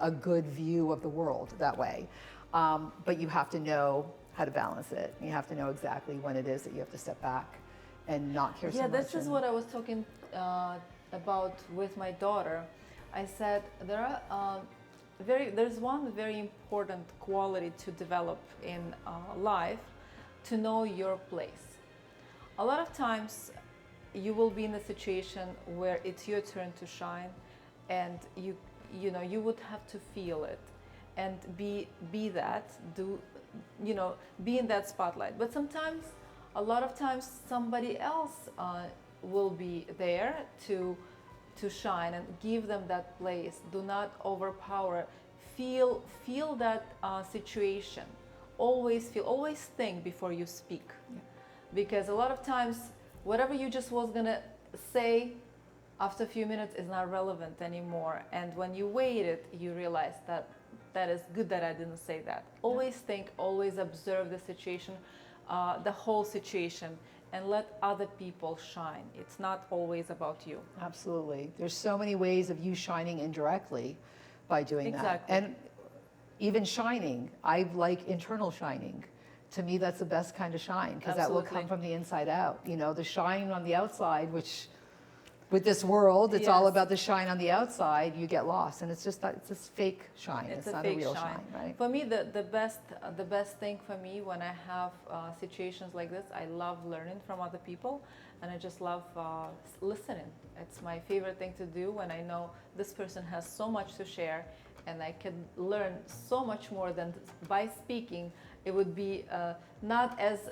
a good view of the world that way. But you have to know how to balance it. You have to know exactly when it is that you have to step back and not care so much. Yeah, this is what I was talking about with my daughter. I said there's one very important quality to develop in life, to know your place. A lot of times you will be in a situation where it's your turn to shine, and you would have to feel it and be in that spotlight. But sometimes, a lot of times, somebody else will be there to shine, and give them that place. Do not overpower. Feel that situation. Always think before you speak. Yeah. Because a lot of times, whatever you just was gonna say after a few minutes is not relevant anymore. And when you weigh it, you realize that is good that I didn't say that. Always think, always observe the situation, the whole situation, and let other people shine. It's not always about you. Absolutely. There's so many ways of you shining indirectly by doing that. Exactly. And even shining, I like internal shining. To me, that's the best kind of shine, because that will come from the inside out. You know, the shine on the outside, which with this world, it's all about the shine on the outside, you get lost. And it's just fake shine. It's not a real shine, right? For me, the best thing for me when I have situations like this, I love learning from other people, and I just love listening. It's my favorite thing to do when I know this person has so much to share, and I can learn so much more than by speaking. It would be not as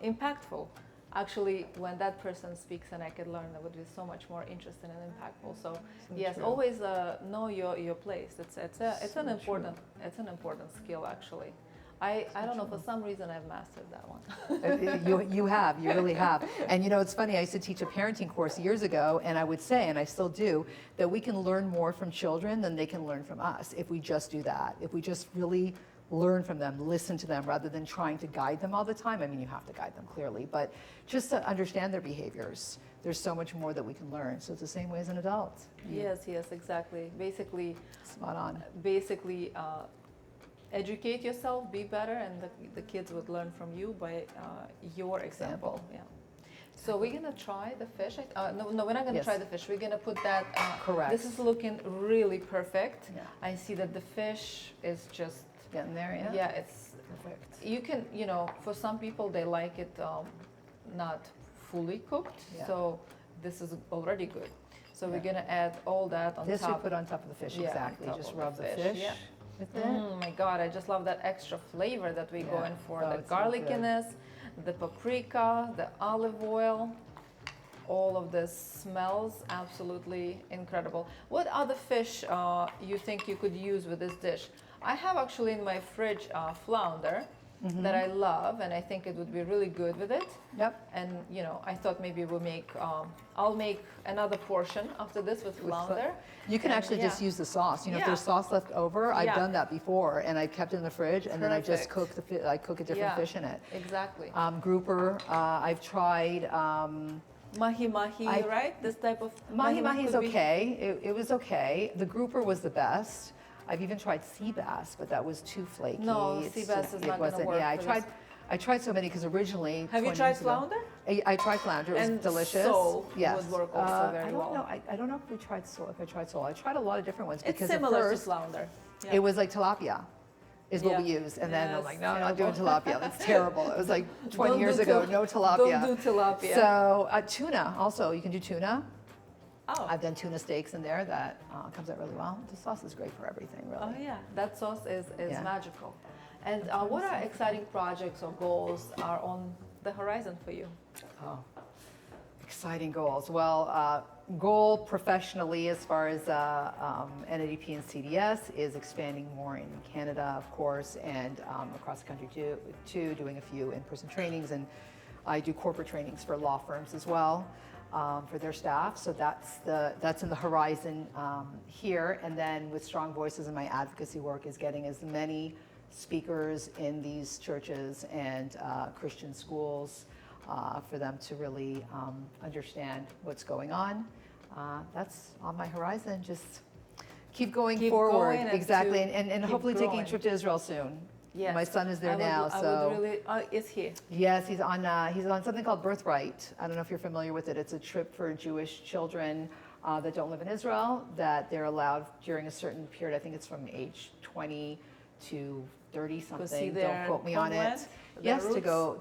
impactful. Actually, when that person speaks and I could learn, it would be so much more interesting and impactful. So yes, true. always know your place. It's an important skill, actually. I don't know, for some reason I've mastered that one. You really have. And you know, it's funny, I used to teach a parenting course years ago, and I would say, and I still do, that we can learn more from children than they can learn from us if we just do that. If we just really learn from them, listen to them, rather than trying to guide them all the time. I mean, you have to guide them clearly, but just to understand their behaviors. There's so much more that we can learn. So it's the same way as an adult. Yes, exactly. Basically, spot on. Basically, educate yourself, be better, and the kids would learn from you by your example. Yeah. So we're gonna try the fish. No, we're not gonna try the fish. We're gonna put that. Correct. This is looking really perfect. Yeah. I see that the fish is just getting there, yeah? Yeah, it's Perfect. you can, for some people they like it not fully cooked, Yeah. so this is already good. So we're gonna add all that on This top. we put on top of the fish, Yeah, on exactly. top Just of rub the the fish, fish yeah. with it. Oh my God, I just love that extra flavor that we're Yeah. going for. Oh, The it's so good. garlickiness, the paprika, the olive oil. All of this smells absolutely incredible. What other fish you think you could use with this dish? I have actually in my fridge flounder that I love, and I think it would be really good with it. Yep. And I thought maybe we'll make, I'll make another portion after this with flounder. You can And actually just use the sauce. If Yeah. there's sauce left over, I've Yeah. done that before, and I kept it in the fridge, and then I just Perfect. cook I cook a different Yeah. fish in it. Exactly. Grouper, I've tried. Mahi mahi, right? This type of Mahi mahi is could be- okay. It was okay. The grouper was the best. I've even tried sea bass, but that was too flaky. No, sea bass is it not gonna wasn't- work Yeah, for this. I tried so many because originally. Have you 20 tried years ago- flounder? I tried flounder. It was And delicious. sole Yes. would work also very I don't well. know. I don't know if we tried sole. If I tried sole, I tried a lot of different ones It's because similar at to first flounder. Yeah. it was like tilapia. Is what we Yeah. used, and then I'm Yes, like, no, I'm not doing terrible. tilapia. That's terrible. It was like 20 Don't years do ago. til- No tilapia. Don't do tilapia. So tuna also. You can do tuna. Oh. I've done tuna steaks in there that comes out really well. The sauce is great for everything, really. Oh yeah, that sauce is Yeah. magical. And what are exciting projects or goals are on the horizon for you? Oh, exciting goals. Well, goal professionally as far as NADP and CDS is expanding more in Canada, of course, and across the country too, doing a few in-person trainings. And I do corporate trainings for law firms as well. For their staff, so that's in the horizon here. And then with Strong Voices and my advocacy work is getting as many speakers in these churches and Christian schools for them to really understand what's going on. That's on my horizon. Just keep going Keep forward, going and exactly, to and keep hopefully taking a growing. trip to Israel soon. Yes. My son is there I would- now, I so. would really, is he? Yes, he's on something called Birthright. I don't know if you're familiar with it. It's a trip for Jewish children that don't live in Israel, that they're allowed during a certain period. I think it's from age 20 to 30 see something. their Don't quote me on homeland, it. their Yes,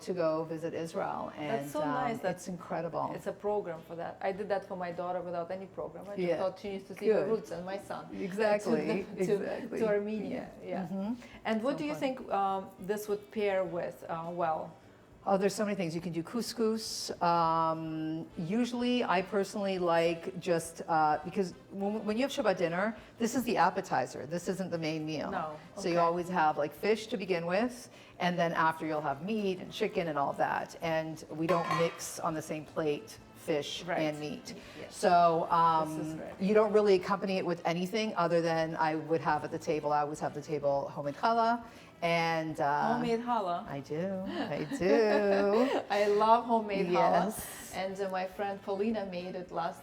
to go visit Israel, and That's so nice. it's incredible. It's a program for that. I did that for my daughter without any program. I just Yeah. thought she needs to see her Good. roots and my son. Exactly, To exactly. Armenia. Yeah. And what So do you fun. think this would pair with well? Oh, there's so many things. You can do couscous. Usually, I personally like just because when you have Shabbat dinner, this is the appetizer. This isn't the main meal. No, So you okay. always have like fish to begin with, and then after you'll have meat and chicken and all that. And we don't mix on the same plate fish Right. and meat. Yes. So This is right. you don't really accompany it with anything other than I would have at the table. I always have at the table homemade challah. And Homemade challah. I do. I love homemade challah. Yes. And my friend Paulina made it last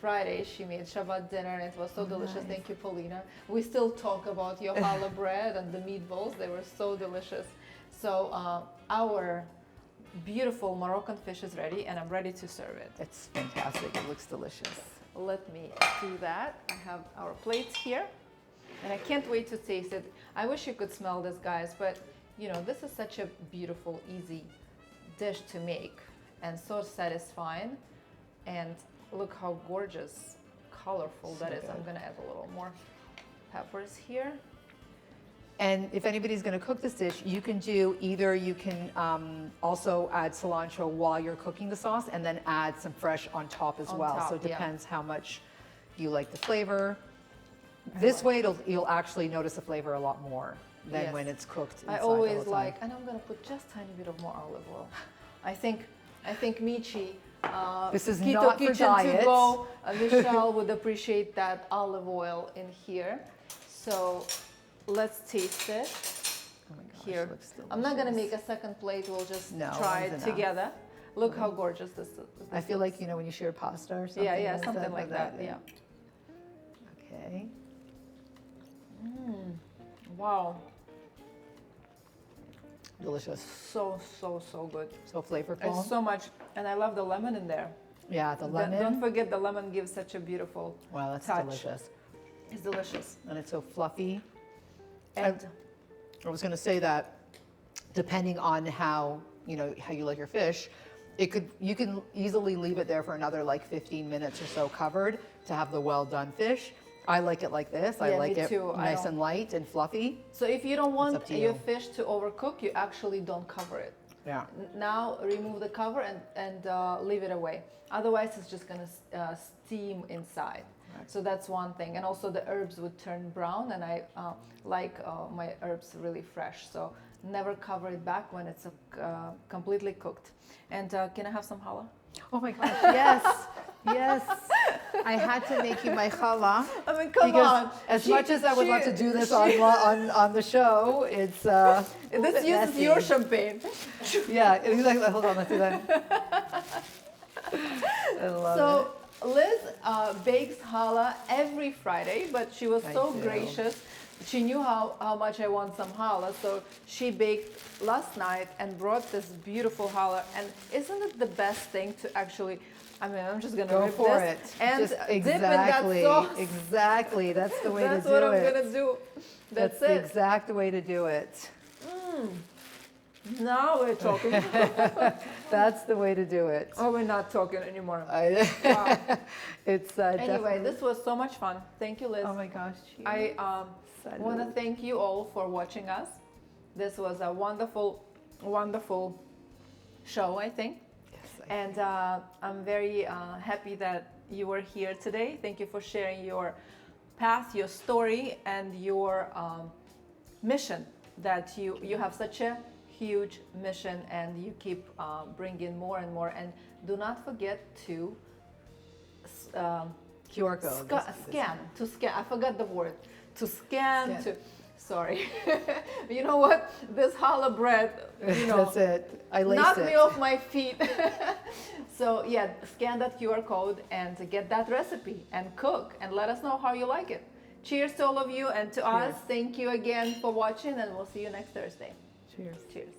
Friday. She made Shabbat dinner and it was so delicious. Thank you, Paulina. We still talk about your challah bread and the meatballs. They were so delicious. So our beautiful Moroccan fish is ready and I'm ready to serve it. It's fantastic. It looks delicious. Let me do that. I have our plates here. And I can't wait to taste it. I wish you could smell this, guys, but this is such a beautiful, easy dish to make and so satisfying. And look how gorgeous, colorful that So is. I'm good. gonna add a little more peppers here. And if anybody's going to cook this dish, you can also add cilantro while you're cooking the sauce and then add some fresh on top as On well. top, So it yeah. depends how much you like the flavor. This way, you'll actually notice the flavor a lot more than Yes. when it's cooked inside I the whole always time. like, and I'm gonna put just a tiny bit of more olive oil. I think Michi, This is Keto not for Kitchen diet. to go, Michelle would appreciate that olive oil in here. So let's taste it. Oh my gosh, Here. it looks I'm not gonna delicious. make a second plate. We'll just No, try one's it enough. together. Look how gorgeous this is. I feel like, when you share pasta or something. Yeah, instead something of like that. Yeah. Okay. Wow. Delicious. So good. So flavorful. It's so much, and I love the lemon in there. Yeah, the lemon. Don't forget the lemon gives such a beautiful Wow, that's touch. delicious. It's delicious. And it's so fluffy. And I was going to say that depending on how you like your fish, you can easily leave it there for another like 15 minutes or so covered to have the well done fish. I like it like this. I Yeah, like me it too. nice and light and fluffy. So if you don't want up to your you. fish to overcook, you actually don't cover it. Yeah. Now remove the cover and leave it away. Otherwise, it's just gonna steam inside. Right. So that's one thing. And also the herbs would turn brown, and I like my herbs really fresh. So never cover it back when it's completely cooked. And can I have some challah? Oh my gosh, yes, yes. I had to make you my challah. I mean, come because on. As much as I would love to do this on the show, it's this uses messy. your champagne. Yeah, exactly. Hold on, let's do that. I love So Liz bakes challah every Friday, but she was so do. gracious. She knew how much I want some challah, so she baked last night and brought this beautiful challah. And isn't it the best thing to actually? I mean, I'm just gonna Go rip for this it. and Just dip in that sauce. Exactly. That's the way That's to do what it. I'm gonna do. That's the it. exact way to do it. Now we're talking. That's the way to do it. Oh, we're not talking anymore. Wow. It's Anyway, definitely. this was so much fun. Thank you, Liz. Oh my gosh. I Salud. want to thank you all for watching us. This was a wonderful, wonderful show, I think. Yes, And I'm very happy that you were here today. Thank you for sharing your path, your story, and your mission. That you have such a huge mission, and you keep bringing more and more. And do not forget to QR code. scan. I forgot the word. To scan. Scan. Sorry. You know what? This challah bread, That's it. I laced knocked it. me off my feet. So yeah, scan that QR code and get that recipe and cook and let us know how you like it. Cheers to all of you, and to us, thank you again for watching, and we'll see you next Thursday. Cheers. Cheers.